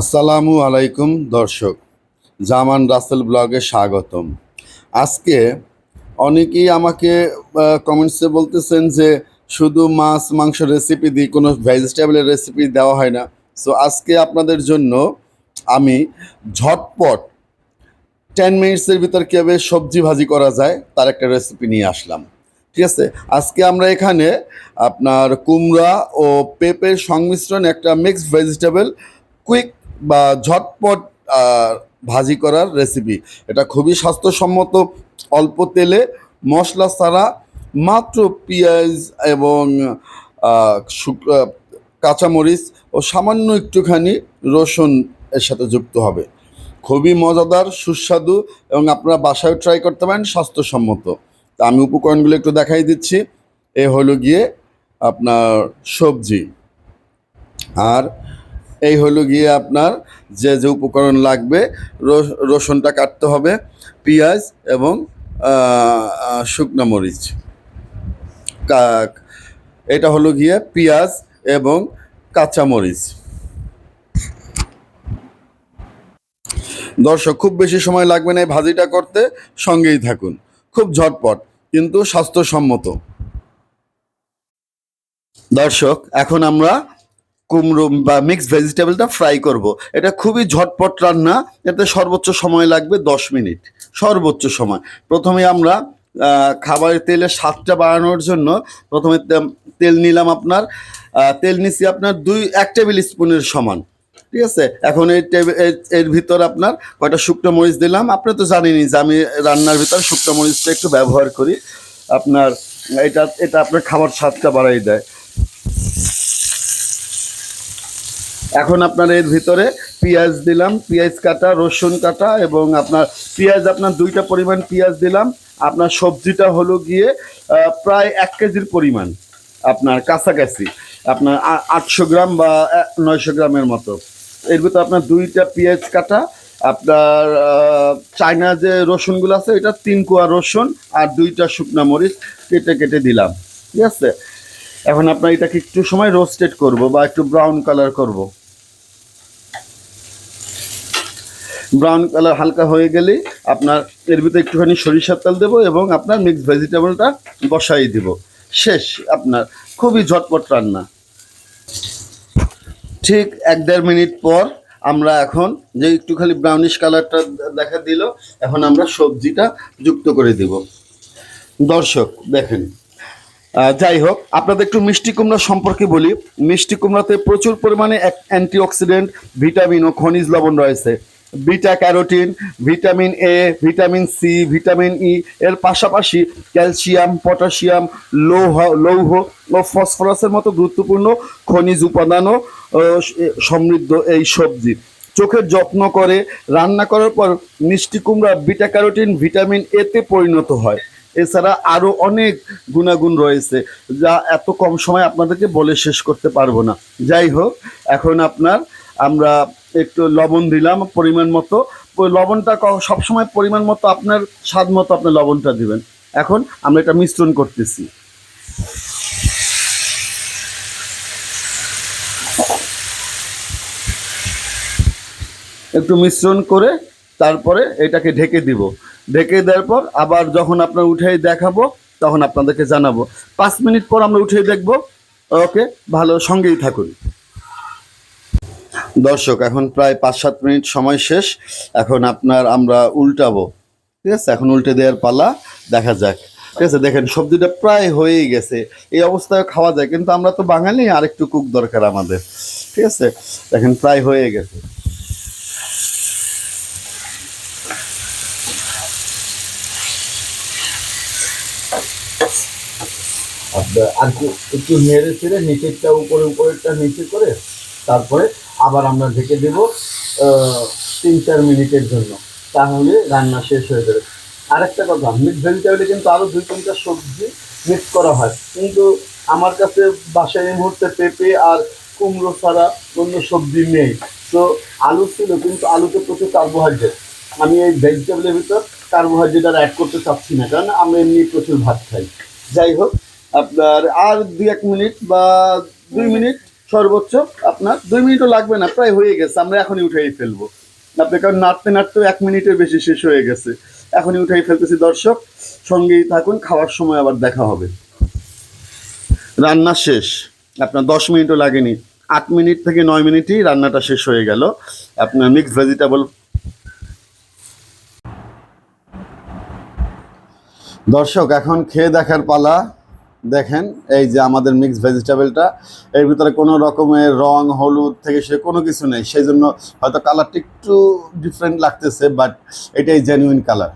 আসসালামু আলাইকুম দর্শক, জামান রাসেল ব্লগে স্বাগতম। আজকে অনেকেই আমাকে কমেন্টসে বলতেছেন যে শুধু মাছ মাংস রেসিপি দিই, কোনো ভেজিটেবলের রেসিপি দেওয়া হয় না। সো আজকে আপনাদের জন্য আমি ঝটপট 10 মিনিটসের ভিতর কীভাবে সবজি ভাজি করা যায় তার একটা রেসিপি নিয়ে আসলাম। ঠিক আছে, আজকে আমরা এখানে আপনার কুমড়া ও পেঁপের সংমিশ্রণ একটা মিক্সড ভেজিটেবল কুইক বা ঝটপট ভাজি করার রেসিপি। এটা খুবই স্বাস্থ্যসম্মত, অল্প তেলে, মশলা ছাড়া, মাত্র পেঁয়াজ এবং কাঁচামরিচ ও সামান্য একটুখানি রসুন এর সাথে যুক্ত হবে। খুবই মজাদার, সুস্বাদু এবং আপনারা বাসায় ট্রাই করতে পারেন, স্বাস্থ্যসম্মত। তা আমি উপকরণগুলো একটু দেখাই দিচ্ছি। এ হলো গিয়ে আপনার সবজি, আর এই হলো গিয়ে আপনার যে যে উপকরণ লাগবে। রসুনটা কাটতে হবে, পেঁয়াজ এবং শুকনো মরিচ। এটা হলো গিয়ে পেঁয়াজ এবং কাঁচামরিচ। দর্শক, খুব বেশি সময় লাগবে না এই ভাজিটা করতে, সঙ্গেই থাকুন। খুব ঝটপট কিন্তু স্বাস্থ্যসম্মত। দর্শক, এখন আমরা কুমড়ো বা মিক্সড ভেজিটেবলটা ফ্রাই করব। এটা খুবই ঝটপট রান্না, এতে সর্বোচ্চ সময় লাগবে 10 মিনিট, সর্বোচ্চ সময়। প্রথমে আমরা খাবারের তেলের স্বাদটা বাড়ানোর জন্য প্রথমে তেল নিলাম আপনার, তেল নিচ্ছি আপনার 1 টেবিল স্পুনের সমান। ঠিক আছে, এখন এর ভিতর আপনার কয়টা শুকনো মরিচ দিলাম। আপনি তো জানেনই যে আমি রান্নার ভিতর শুকনো মরিচটা একটু ব্যবহার করি। আপনার এটা আপনার খাবার স্বাদটা বাড়াই দেয়। এখন আপনার এর ভিতরে পেঁয়াজ দিলাম, পেঁয়াজ কাটা, রসুন কাটা এবং আপনার পেঁয়াজ আপনার 2টা পরিমাণ পেঁয়াজ দিলাম। আপনার সবজিটা হলো গিয়ে প্রায় 1 কেজির পরিমাণ, আপনার কাছাকাছি আপনার 800 গ্রাম বা 900 গ্রামের মতো। এর ভিতরে আপনার 2টা পেঁয়াজ কাটা, আপনার চায়না যে রসুনগুলো আছে এটা 3 কোয়া রসুন আর 2টা শুকনো মরিচ কেটে কেটে দিলাম। ঠিক আছে, এখন আপনার এটাকে একটু সময় রোস্টেড করব বা একটু ব্রাউন কালার করব। ব্রাউন কালার হালকা হয়ে গেলে আপনার এর ভিতরে একটুখানি সরিষার তেল দেবো এবং আপনার মিক্সড ভেজিটেবলটা বসাই দিব। শেষ আপনার, খুবই ঝটপট রান্না। ঠিক 1-1.5 মিনিট পর আমরা এখন যে একটু খালি ব্রাউনিশ কালারটা দেখা দিল, এখন আমরা সবজিটা যুক্ত করে দেব। দর্শক দেখেন, যাই হোক, আপনাদের একটু মিষ্টি কুমড়া সম্পর্কে বলি। মিষ্টি কুমড়াতে প্রচুর পরিমাণে অ্যান্টিঅক্সিডেন্ট, ভিটামিন ও খনিজ লবণ রয়েছে। Beta carotene, vitamin A, vitamin C, vitamin E এর পাশাপাশি ক্যালসিয়াম, পটাশিয়াম, লৌহ ও ফসফরাসের মতো গুরুত্বপূর্ণ খনিজ উপাদানও সমৃদ্ধ এই সবজি। চোখের যত্ন করে রান্না করার পর মিষ্টি কুমড়া বিটা ক্যারোটিন ভিটামিন এতে পরিণত হয়। এছাড়া আরও অনেক গুণাগুণ রয়েছে যা এত কম সময় আপনাদেরকে বলে শেষ করতে পারবো না। যাই হোক, এখন আমরা একটু লবণ দিলাম পরিমাণ মতো। লবণটা সবসময় পরিমাণ মতো, আপনার স্বাদ মতো আপনি লবণটা দিবেন। এখন আমরা এটা মিশ্রণ করতেছি। একটু মিশ্রণ করে তারপরে এটাকে ঢেকে দিব। ঢেকে দেওয়ার পর আবার যখন আপনার উঠেই দেখাবো তখন আপনাদেরকে জানাবো। 5 মিনিট পর আমরা উঠেই দেখবো। ওকে, ভালো, সঙ্গেই থাকুন। দর্শক, এখন প্রায় 5-7 মিনিট সময় শেষ। এখন আমরা উল্টাবো। ঠিক আছে, এখন উল্টে দেওয়ার পালা, দেখা যাক। ঠিক আছে, দেখেন সবজিটা প্রায় হয়েই গেছে। এই অবস্থায় খাওয়া যায়, কিন্তু আমরা তো বাঙালি, আর একটু কুক দরকার আমাদের। ঠিক আছে, দেখেন প্রায় হয়ে গেছে। আর একটু নেড়ে ছেড়ে নিচেরটা উপরেরটা নিচে করে তারপরে আবার আমরা ঢেকে দেব 3-4 মিনিটের জন্য, তাহলে রান্না শেষ হয়ে যাবে। আরেকটা কথা, মিক্স ভেজিটেবলে কিন্তু আরও 2-3টা সবজি মিক্স করা হয়, কিন্তু আমার কাছে বাসায় এই মুহূর্তে পেঁপে আর কুমড়ো ছাড়া অন্য সবজি নেই। তো আলু ছিল, কিন্তু আলুতে প্রচুর কার্বোহাইড্রেট। আমি এই ভেজিটেবলের ভিতর কার্বোহাইড্রেট আর অ্যাড করতে চাচ্ছি না, কারণ আমরা এমনি প্রচুর ভাত খাই। যাই হোক, আপনার আর 2-1 মিনিট বা 2 মিনিট সর্বোচ্চ আপনার 2 মিনিটও লাগবে না, প্রায় হয়ে গেছে, আমরা এখনই উঠেই ফেলবো। আপনি কারণ নাড়তে নাড়তেও 1 মিনিটের বেশি শেষ হয়ে গেছে, এখনই উঠেই ফেলতেছি। দর্শক সঙ্গেই থাকুন, খাওয়ার সময় আবার দেখা হবে। রান্না শেষ, আপনার 10 মিনিটও লাগেনি, 8 মিনিট থেকে 9 মিনিটই রান্নাটা শেষ হয়ে গেল। আপনার মিক্সড ভেজিটেবল। দর্শক এখন খেয়ে দেখার পালা। দেখেন এই যে আমাদের মিক্সড ভেজিটেবলটা, এর ভিতরে কোনো রকমের রং হলুদ থেকে সে কোনো কিছু নেই, সেই জন্য হয়তো কালারটা একটু ডিফারেন্ট লাগতেছে, বাট এটাই জেনুইন কালার।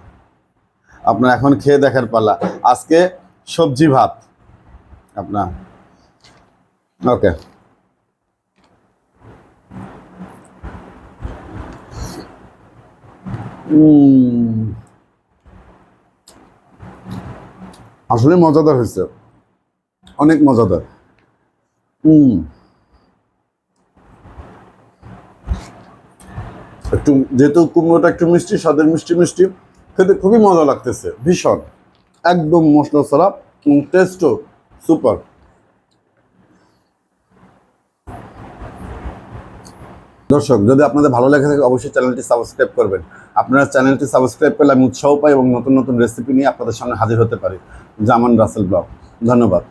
আপনার এখন খেয়ে দেখার পালা। আজকে সবজি ভাত আপনার। ওকে, আসলে মজাদার হয়েছে, অনেক মজাদার। একটু যেহেতু কুমড়োটা একটু মিষ্টি, স্বাদের মিষ্টি মিষ্টি, খেতে খুবই মজা লাগতেছে, ভীষণ, একদম মশলা ছাড়া, টেস্টও সুপার। দর্শক যদি আপনাদের ভালো লেগে থাকে অবশ্যই চ্যানেলটি সাবস্ক্রাইব করবেন। আপনারা চ্যানেলটি সাবস্ক্রাইব করলে আমি উৎসাহ পাই এবং নতুন নতুন রেসিপি নিয়ে আপনাদের সামনে হাজির হতে পারি। জামান রাসেল ব্লগ। ধন্যবাদ।